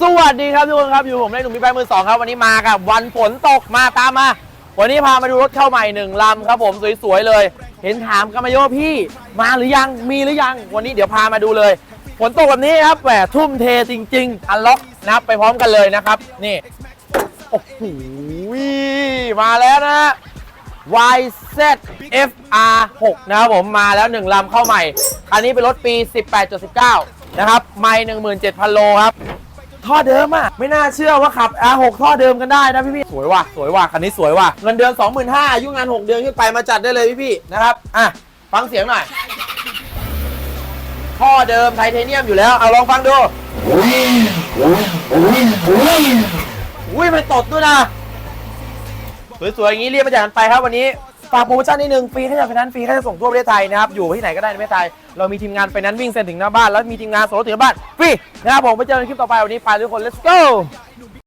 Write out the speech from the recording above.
สวัสดีครับทุกคนครับอยู่ผมในหนุ่มบิ๊กไบค์มือสองครับวันนี้มากับวันฝนตกมาตามมาวันนี้พามาดูรถเข้าใหม่1 ลำครับผมสวยๆเลยเห็นถามกันมาเยอะพี่มาหรือยังมีหรือยังวันนี้เดี๋ยวพามาดูเลยฝนตกแบบนี้ครับแหมทุ่มเทจริงๆอันล็อกนะครับไปพร้อมกันเลยนะครับนี่โอ้โหมาแล้วนะ YZF-R6 นะครับผมมาแล้ว1 ลำเข้าใหม่อันนี้เป็นรถปี 18.19 นะครับไมล์ 17,000 โลครับท่อเดิมอ่ะไม่น่าเชื่อว่าขับ R6 ท่อเดิมกันได้นะพี่ๆสวยว่ะสวยว่ะคันนี้สวยว่ะเงินเดือน 25,000 อายุงาน6 เดือนขึ้นไปมาจัดได้เลยพี่ๆนะครับอ่ะฟังเสียงหน่อยท่อเดิมไทเทเนียมอยู่แล้วเอาลองฟังดูอุ้ยมันตดด้วยนะสวยๆอย่างนี้เรียกมาจากกันไปครับวันนี้ฝากโปรโมชั่นนิดนึงฟรีค่าจัดไฟแนนซ์ฟรีค่าจะส่งทั่วประเทศไทยนะครับอยู่ที่ไหนก็ได้ในประเทศไทยเรามีทีมงานไฟแนนซ์วิ่งเซ็นถึงหน้าบ้านแล้วมีทีมงานส่งรถถึงบ้านฟรีนะครับผมไปเจอกันคลิปต่อไปวันนี้ไปทุกคน let's go